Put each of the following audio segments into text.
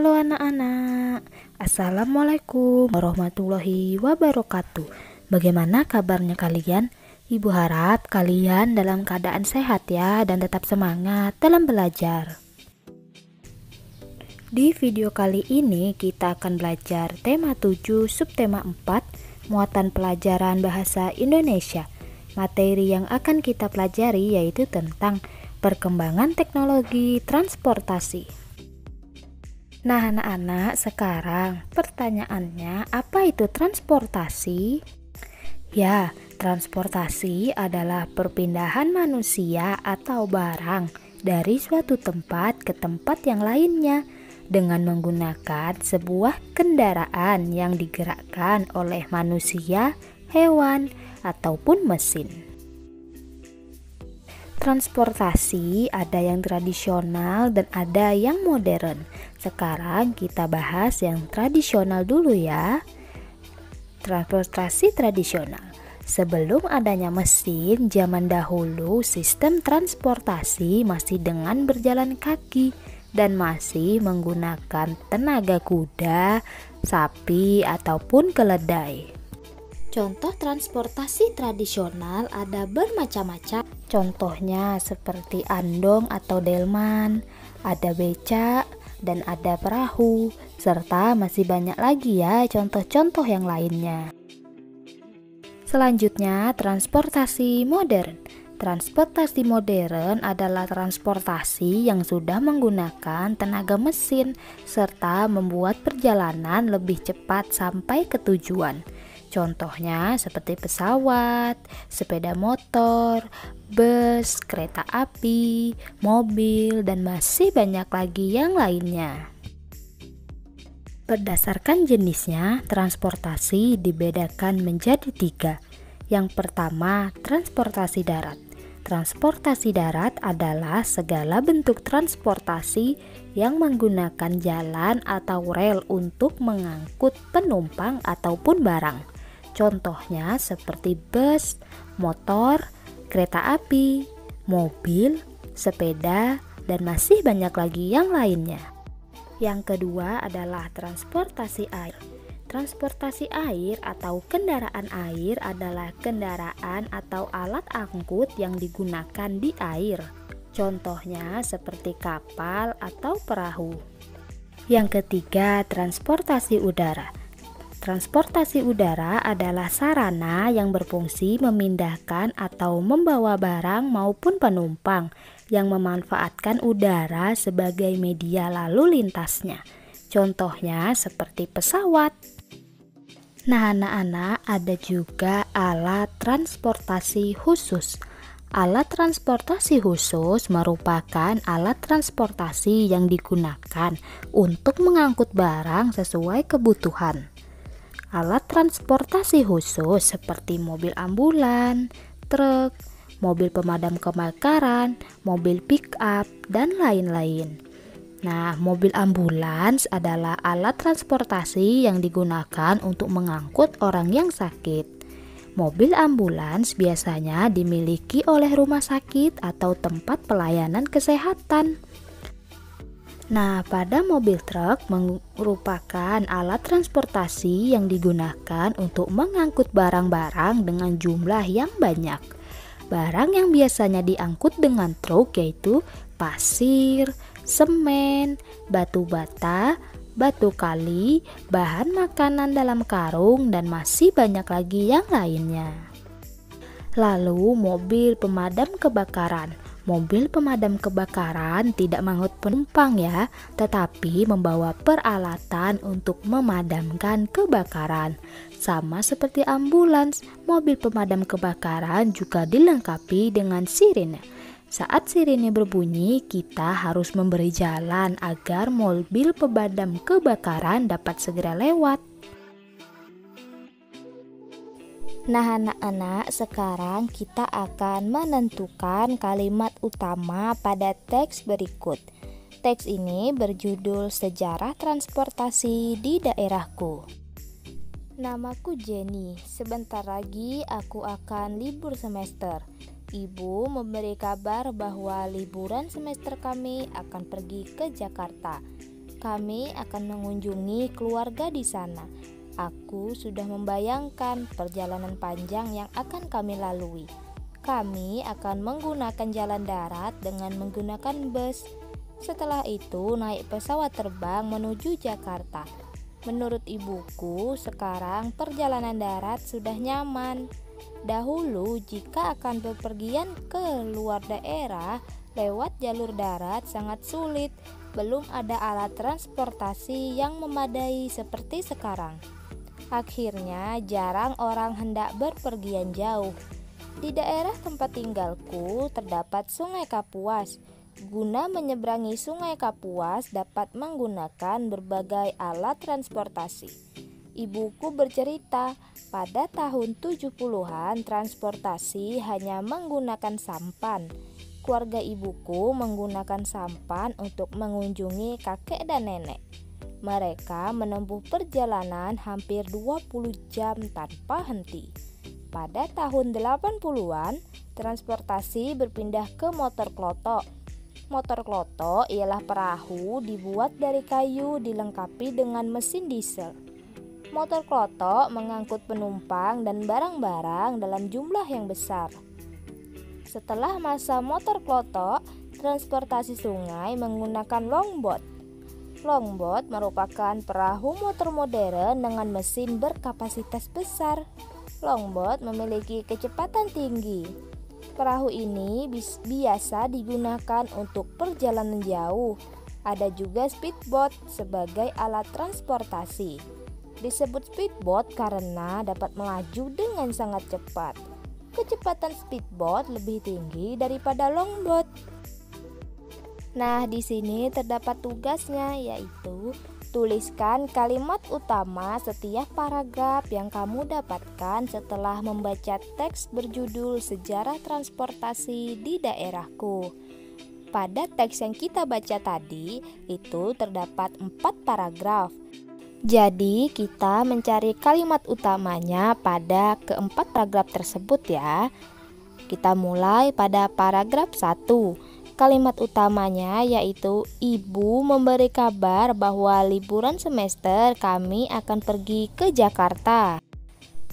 Halo anak-anak, Assalamualaikum warahmatullahi wabarakatuh. Bagaimana kabarnya kalian? Ibu harap kalian dalam keadaan sehat ya dan tetap semangat dalam belajar. Di video kali ini kita akan belajar tema 7 subtema 4 muatan pelajaran bahasa Indonesia. Materi yang akan kita pelajari yaitu tentang perkembangan teknologi transportasi. Nah anak-anak, sekarang pertanyaannya, apa itu transportasi? Ya, transportasi adalah perpindahan manusia atau barang dari suatu tempat ke tempat yang lainnya dengan menggunakan sebuah kendaraan yang digerakkan oleh manusia, hewan, ataupun mesin. Transportasi ada yang tradisional dan ada yang modern. Sekarang kita bahas yang tradisional dulu ya. Transportasi tradisional. Sebelum adanya mesin, zaman dahulu sistem transportasi masih dengan berjalan kaki dan masih menggunakan tenaga kuda, sapi, ataupun keledai. Contoh transportasi tradisional ada bermacam-macam. Contohnya seperti andong atau delman, ada becak, dan ada perahu, serta masih banyak lagi ya contoh-contoh yang lainnya. Selanjutnya, transportasi modern. Transportasi modern adalah transportasi yang sudah menggunakan tenaga mesin serta membuat perjalanan lebih cepat sampai ke tujuan. Contohnya seperti pesawat, sepeda motor, bus, kereta api, mobil, dan masih banyak lagi yang lainnya. Berdasarkan jenisnya, transportasi dibedakan menjadi 3. Yang pertama, transportasi darat. Transportasi darat adalah segala bentuk transportasi yang menggunakan jalan atau rel untuk mengangkut penumpang ataupun barang. Contohnya seperti bus, motor, kereta api, mobil, sepeda, dan masih banyak lagi yang lainnya. Yang kedua adalah transportasi air. Transportasi air atau kendaraan air adalah kendaraan atau alat angkut yang digunakan di air. Contohnya seperti kapal atau perahu. Yang ketiga, transportasi udara. Transportasi udara adalah sarana yang berfungsi memindahkan atau membawa barang maupun penumpang yang memanfaatkan udara sebagai media lalu lintasnya. Contohnya seperti pesawat. Nah anak-anak, ada juga alat transportasi khusus. Alat transportasi khusus merupakan alat transportasi yang digunakan untuk mengangkut barang sesuai kebutuhan. Alat transportasi khusus seperti mobil ambulan, truk, mobil pemadam kebakaran, mobil pick-up, dan lain-lain. Nah, mobil ambulans adalah alat transportasi yang digunakan untuk mengangkut orang yang sakit. Mobil ambulans biasanya dimiliki oleh rumah sakit atau tempat pelayanan kesehatan. Nah, pada mobil truk merupakan alat transportasi yang digunakan untuk mengangkut barang-barang dengan jumlah yang banyak. Barang yang biasanya diangkut dengan truk yaitu pasir, semen, batu bata, batu kali, bahan makanan dalam karung, dan masih banyak lagi yang lainnya. Lalu mobil pemadam kebakaran. Mobil pemadam kebakaran tidak mengangkut penumpang ya, tetapi membawa peralatan untuk memadamkan kebakaran. Sama seperti ambulans, mobil pemadam kebakaran juga dilengkapi dengan sirine. Saat sirine berbunyi, kita harus memberi jalan agar mobil pemadam kebakaran dapat segera lewat. Nah anak-anak, sekarang kita akan menentukan kalimat utama pada teks berikut. Teks ini berjudul Sejarah Transportasi di Daerahku. Namaku Jenny, sebentar lagi aku akan libur semester. Ibu memberi kabar bahwa liburan semester kami akan pergi ke Jakarta. Kami akan mengunjungi keluarga di sana. Aku sudah membayangkan perjalanan panjang yang akan kami lalui. Kami akan menggunakan jalan darat dengan menggunakan bus. Setelah itu naik pesawat terbang menuju Jakarta. Menurut ibuku, sekarang perjalanan darat sudah nyaman. Dahulu jika akan bepergian ke luar daerah lewat jalur darat sangat sulit. Belum ada alat transportasi yang memadai seperti sekarang. Akhirnya jarang orang hendak berpergian jauh. Di daerah tempat tinggalku terdapat Sungai Kapuas. Guna menyeberangi Sungai Kapuas dapat menggunakan berbagai alat transportasi. Ibuku bercerita, pada tahun 70-an transportasi hanya menggunakan sampan. Keluarga ibuku menggunakan sampan untuk mengunjungi kakek dan nenek. Mereka menempuh perjalanan hampir 20 jam tanpa henti. Pada tahun 80-an, transportasi berpindah ke motor klotok. Motor klotok ialah perahu dibuat dari kayu dilengkapi dengan mesin diesel. Motor klotok mengangkut penumpang dan barang-barang dalam jumlah yang besar. Setelah masa motor klotok, transportasi sungai menggunakan longboat. Longboat merupakan perahu motor modern dengan mesin berkapasitas besar. Longboat memiliki kecepatan tinggi. Perahu ini biasa digunakan untuk perjalanan jauh. Ada juga speedboat sebagai alat transportasi. Disebut speedboat karena dapat melaju dengan sangat cepat. Kecepatan speedboat lebih tinggi daripada longboat. Nah, di sini terdapat tugasnya, yaitu tuliskan kalimat utama setiap paragraf yang kamu dapatkan setelah membaca teks berjudul Sejarah Transportasi di Daerahku. Pada teks yang kita baca tadi, itu terdapat 4 paragraf. Jadi, kita mencari kalimat utamanya pada keempat paragraf tersebut ya. Kita mulai pada paragraf 1. Kalimat utamanya yaitu ibu memberi kabar bahwa liburan semester kami akan pergi ke Jakarta.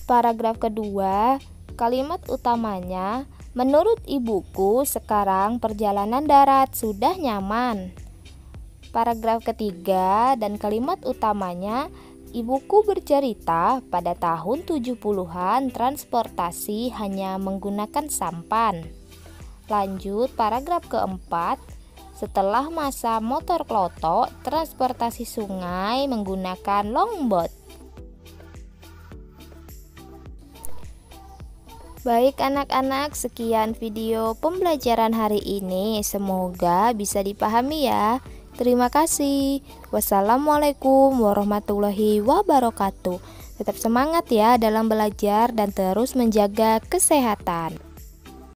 Paragraf kedua, kalimat utamanya menurut ibuku sekarang perjalanan darat sudah nyaman. Paragraf ketiga dan kalimat utamanya ibuku bercerita pada tahun 70-an transportasi hanya menggunakan sampan. Lanjut paragraf keempat, setelah masa motor klotok, transportasi sungai menggunakan longboat. Baik anak-anak, sekian video pembelajaran hari ini. Semoga bisa dipahami ya. Terima kasih. Wassalamualaikum warahmatullahi wabarakatuh. Tetap semangat ya dalam belajar dan terus menjaga kesehatan.